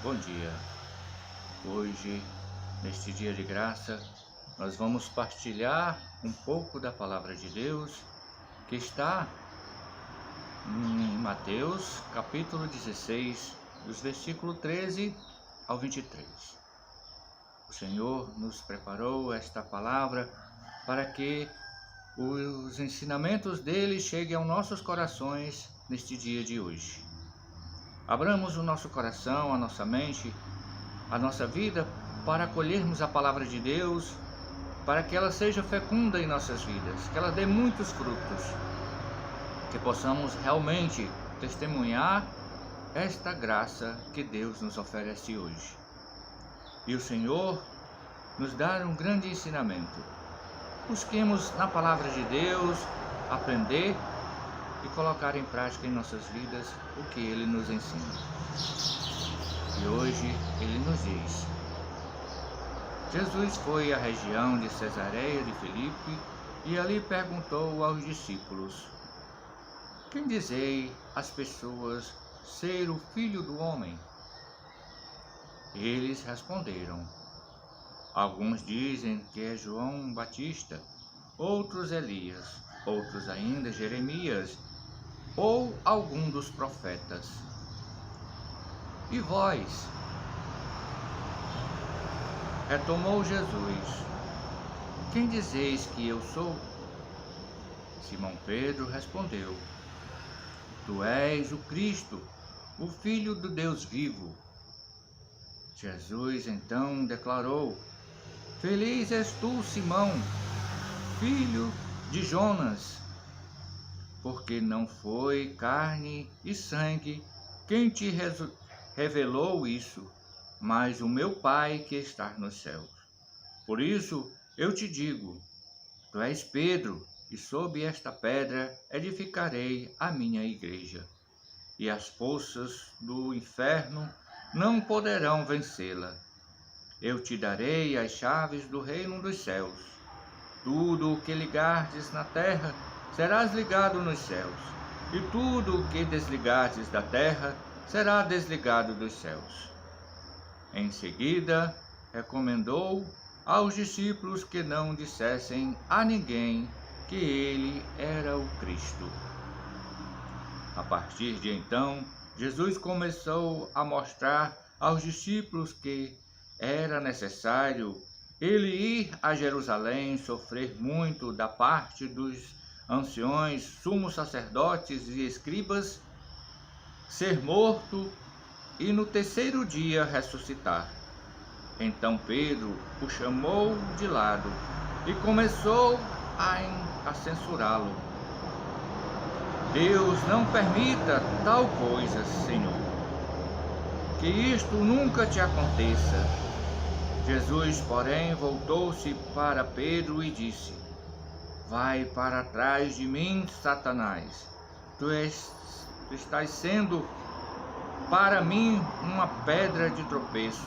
Bom dia. Hoje, neste dia de graça, nós vamos partilhar um pouco da palavra de Deus que está em Mateus, capítulo 16, dos versículos 13 ao 23. O Senhor nos preparou esta palavra para que os ensinamentos dele cheguem aos nossos corações neste dia de hoje. Abramos o nosso coração, a nossa mente, a nossa vida para acolhermos a palavra de Deus, para que ela seja fecunda em nossas vidas, que ela dê muitos frutos, que possamos realmente testemunhar esta graça que Deus nos oferece hoje. E o Senhor nos dá um grande ensinamento. Busquemos na palavra de Deus aprender e colocar em prática em nossas vidas o que Ele nos ensina. E hoje Ele nos diz: Jesus foi à região de Cesareia de Filipe e ali perguntou aos discípulos: quem dizei as pessoas ser o Filho do Homem? Eles responderam: alguns dizem que é João Batista, outros Elias, outros ainda Jeremias ou algum dos profetas. E vós? Retomou Jesus: quem dizeis que eu sou? Simão Pedro respondeu: tu és o Cristo, o Filho do Deus vivo. Jesus então declarou: feliz és tu, Simão, filho de Jonas, porque não foi carne e sangue quem te revelou isso, mas o meu Pai que está nos céus. Por isso eu te digo: tu és Pedro, e sob esta pedra edificarei a minha igreja, e as forças do inferno não poderão vencê-la. Eu te darei as chaves do reino dos céus. Tudo o que ligardes na terra será ligado nos céus, e tudo o que desligardes da terra será desligado dos céus. Em seguida, recomendou aos discípulos que não dissessem a ninguém que ele era o Cristo. A partir de então, Jesus começou a mostrar aos discípulos que era necessário ele ir a Jerusalém, sofrer muito da parte dos anciões, sumos sacerdotes e escribas, ser morto e no terceiro dia ressuscitar. Então Pedro o chamou de lado e começou a censurá-lo. Deus não permita tal coisa, Senhor, que isto nunca te aconteça. Jesus, porém, voltou-se para Pedro e disse: vai para trás de mim, Satanás. Tu estás sendo para mim uma pedra de tropeço,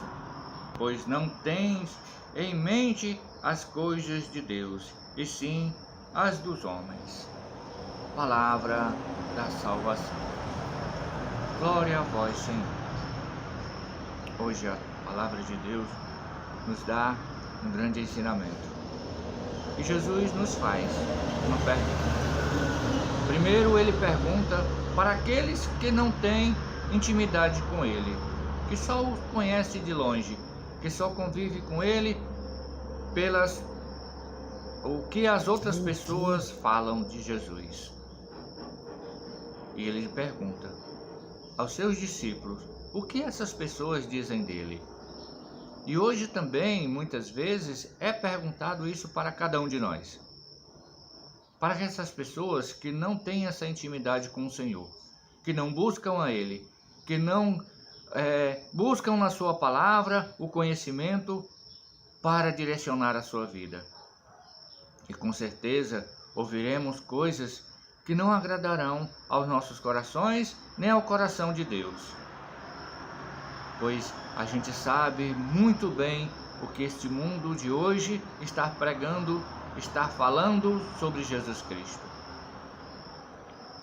pois não tens em mente as coisas de Deus, e sim as dos homens. Palavra da salvação. Glória a vós, Senhor. Hoje a palavra de Deus nos dá um grande ensinamento. E Jesus nos faz uma pergunta. Primeiro ele pergunta para aqueles que não têm intimidade com ele, que só o conhece de longe, que só convive com ele pelas o que as outras pessoas falam de Jesus. E ele pergunta aos seus discípulos o que essas pessoas dizem dele. E hoje também, muitas vezes, é perguntado isso para cada um de nós. Para essas pessoas que não têm essa intimidade com o Senhor, que não buscam a Ele, que não buscam na sua palavra o conhecimento para direcionar a sua vida. E com certeza ouviremos coisas que não agradarão aos nossos corações, nem ao coração de Deus. Pois a gente sabe muito bem o que este mundo de hoje está pregando, está falando sobre Jesus Cristo.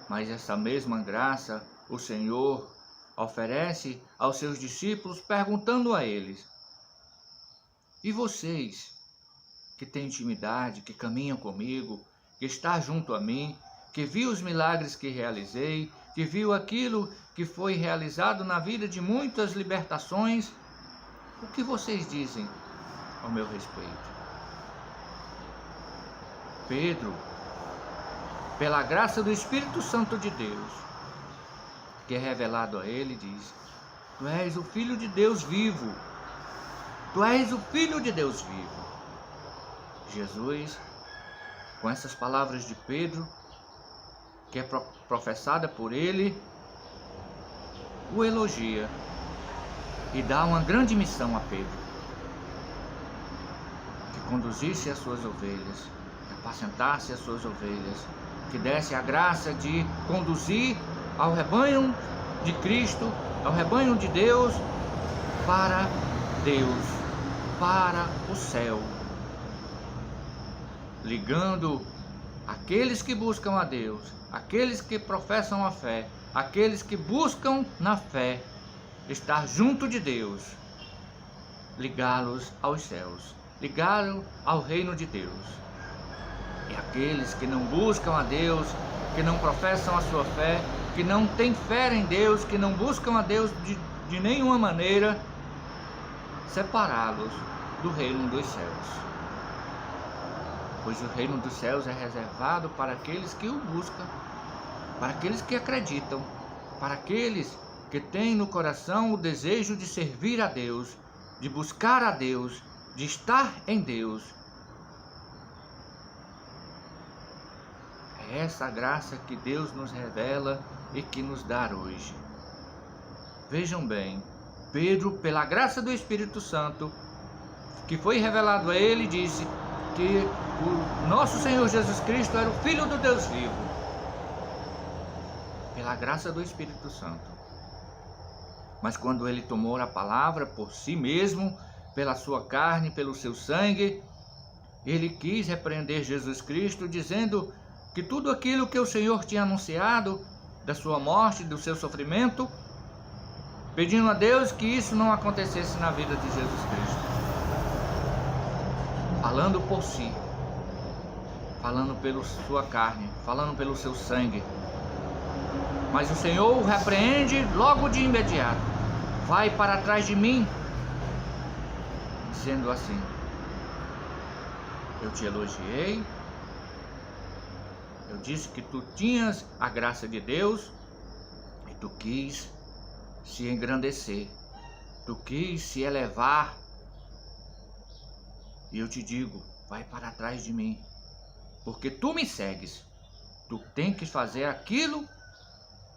Mas essa mesma graça o Senhor oferece aos seus discípulos, perguntando a eles: e vocês, que têm intimidade, que caminham comigo, que está junto a mim, que viu os milagres que realizei, que viu aquilo que foi realizado na vida de muitas libertações, o que vocês dizem ao meu respeito? Pedro, pela graça do Espírito Santo de Deus, que é revelado a ele, diz: tu és o Filho de Deus vivo. Tu és o Filho de Deus vivo. Jesus, com essas palavras de Pedro, que é professada por ele, o elogia e dá uma grande missão a Pedro: que conduzisse as suas ovelhas, que apacentasse as suas ovelhas, que desse a graça de conduzir ao rebanho de Cristo, ao rebanho de Deus, para Deus, para o céu, ligando aqueles que buscam a Deus, aqueles que professam a fé, aqueles que buscam na fé estar junto de Deus, ligá-los aos céus, ligá-los ao reino de Deus. E aqueles que não buscam a Deus, que não professam a sua fé, que não têm fé em Deus, que não buscam a Deus de nenhuma maneira, separá-los do reino dos céus. Pois o reino dos céus é reservado para aqueles que o buscam, para aqueles que acreditam, para aqueles que têm no coração o desejo de servir a Deus, de buscar a Deus, de estar em Deus. É essa graça que Deus nos revela e que nos dá hoje. Vejam bem, Pedro, pela graça do Espírito Santo, que foi revelado a ele, disse que o nosso Senhor Jesus Cristo era o Filho do Deus vivo. Pela graça do Espírito Santo. Mas quando ele tomou a palavra por si mesmo, pela sua carne, pelo seu sangue, ele quis repreender Jesus Cristo, dizendo que tudo aquilo que o Senhor tinha anunciado, da sua morte, do seu sofrimento, pedindo a Deus que isso não acontecesse na vida de Jesus Cristo. Falando por si, falando pela sua carne, falando pelo seu sangue. Mas o Senhor o repreende logo de imediato: vai para trás de mim, dizendo assim: eu te elogiei, eu disse que tu tinhas a graça de Deus e tu quis se engrandecer, tu quis se elevar, e eu te digo: vai para trás de mim, porque tu me segues, tu tem que fazer aquilo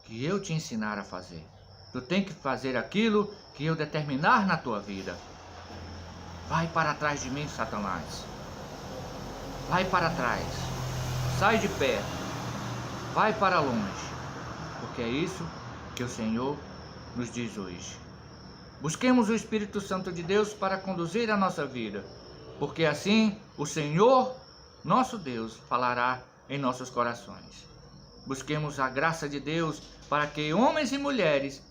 que eu te ensinar a fazer, tu tem que fazer aquilo que eu determinar na tua vida. Vai para trás de mim, Satanás, vai para trás, sai de perto, vai para longe, porque é isso que o Senhor nos diz hoje. Busquemos o Espírito Santo de Deus para conduzir a nossa vida, porque assim o Senhor, nosso Deus, falará em nossos corações. Busquemos a graça de Deus para que homens e mulheres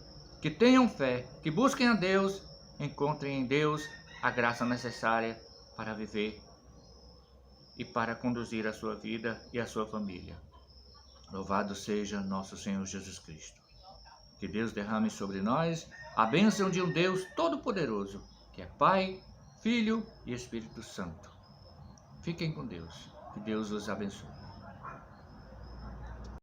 que tenham fé, que busquem a Deus, encontrem em Deus a graça necessária para viver e para conduzir a sua vida e a sua família. Louvado seja nosso Senhor Jesus Cristo. Que Deus derrame sobre nós a bênção de um Deus Todo-Poderoso, que é Pai, Filho e Espírito Santo. Fiquem com Deus. Que Deus os abençoe.